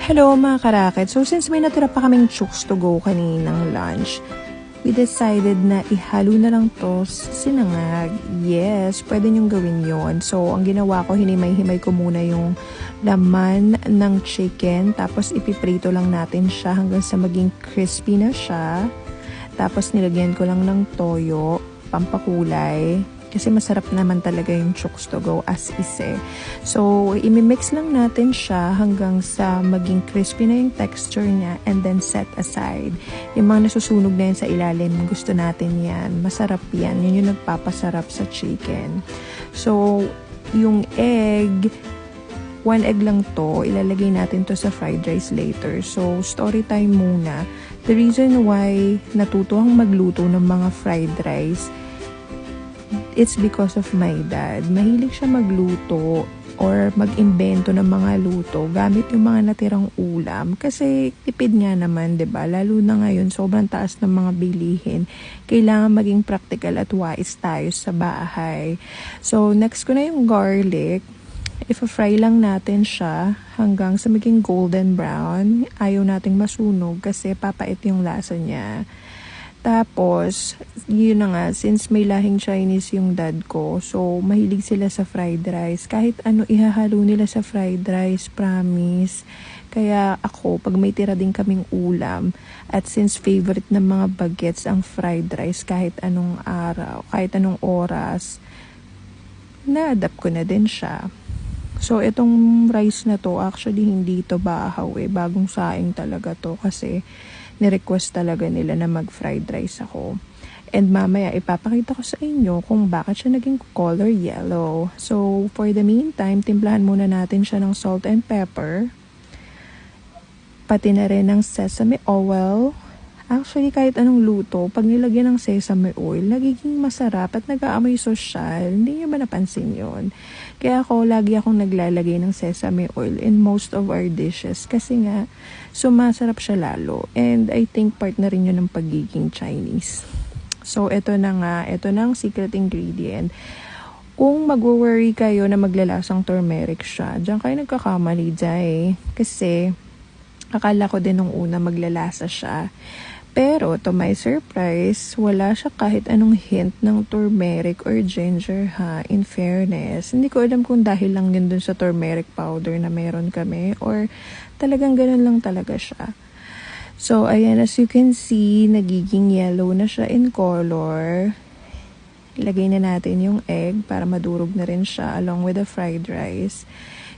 Hello mga karaket. So since may natira pa kaming chooks to go kaninang lunch, we decided na ihalo na lang to sinangag. Yes, pwede nyong gawin yon. So ang ginawa ko, hinimay-himay ko muna yung laman ng chicken. Tapos ipiprito lang natin siya hanggang sa maging crispy na siya. Tapos nilagyan ko lang ng toyo, pampakulay. Kasi masarap naman talaga yung chooks to go as is eh. So, imimix lang natin siya hanggang sa maging crispy na yung texture niya and then set aside. Yung mga nasusunog na yun sa ilalim, gusto natin yan. Masarap yan. Yun yung nagpapasarap sa chicken. So, yung egg, 1 egg lang to. Ilalagay natin to sa fried rice later. So, story time muna. The reason why natuto akong magluto ng mga fried rice, it's because of my dad. Mahilig siya magluto or mag-imbento ng mga luto gamit yung mga natirang ulam. Kasi tipid nga naman, 'di ba? Lalo na ngayon, sobrang taas ng mga bilihin. Kailangan maging practical at wise tayo sa bahay. So, next ko na yung garlic. Ipa-fry lang natin siya hanggang sa maging golden brown. Ayaw nating masunog kasi papait yung lasa niya. Tapos, yun na nga, since may lahing Chinese yung dad ko, so mahilig sila sa fried rice. Kahit ano ihahalo nila sa fried rice, promise. Kaya ako, pag may tira din kaming ulam, at since favorite ng mga bagets ang fried rice kahit anong araw, kahit anong oras, na-adapt ko na din siya. So, itong rice na to, actually hindi to bahaw eh. Bagong saing talaga to kasi ni-request talaga nila na mag-fried rice ako. And mamaya, ipapakita ko sa inyo kung bakit siya naging color yellow. So, for the meantime, timplahan muna natin siya ng salt and pepper. Pati na rin ng sesame oil. Actually, kahit anong luto, pag nilagyan ng sesame oil, nagiging masarap at nag-aamoy sosyal. Hindi niyo ba napansin yun? Kaya lagi akong naglalagay ng sesame oil in most of our dishes. Kasi nga, sumasarap siya lalo. And I think part na rin yun ng pagiging Chinese. So, ito na nga. Ito na ang secret ingredient. Kung mag-worry kayo na maglalasang turmeric siya, diyan kayo nagkakamali dyan Kasi, akala ko din nung una maglalasa siya. Pero, to my surprise, wala siya kahit anong hint ng turmeric or ginger ha, in fairness. Hindi ko alam kung dahil lang yun dun sa turmeric powder na meron kami or talagang ganun lang talaga siya. So, ayan, as you can see, nagiging yellow na siya in color. Ilagay na natin yung egg para madurog na rin siya along with the fried rice.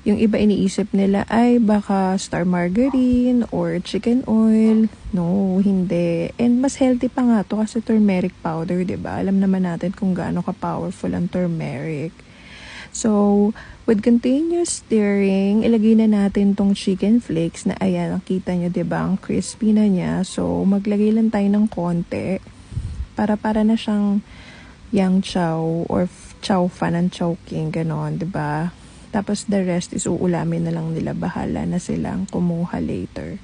Yung iba iniisip nila ay baka star margarine or chicken oil. No, hindi. And mas healthy pa nga to kasi turmeric powder, 'di ba? Alam naman natin kung gaano ka-powerful ang turmeric. So, with continuous stirring, ilagay na natin tong chicken flakes na ayan, nakita nyo 'di ba? Ang crispy na niya. So, maglagay lang tayo ng konti para na siyang yang chow or chow fan and chowking, ganon, 'di ba? Tapos the rest is uulamin na lang nila. Bahala na silang kumuha later.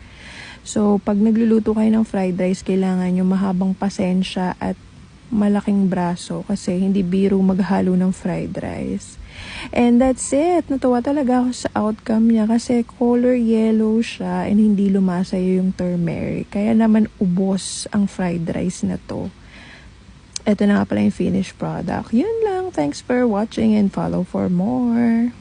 So, pag nagluluto kayo ng fried rice, kailangan nyo mahabang pasensya at malaking braso kasi hindi biro maghalo ng fried rice. And that's it. Natuwa talaga ako sa outcome niya kasi color yellow siya and hindi lumasayo yung turmeric. Kaya naman ubos ang fried rice na to. Ito na nga pala yung finished product. Yun lang. Thanks for watching and follow for more.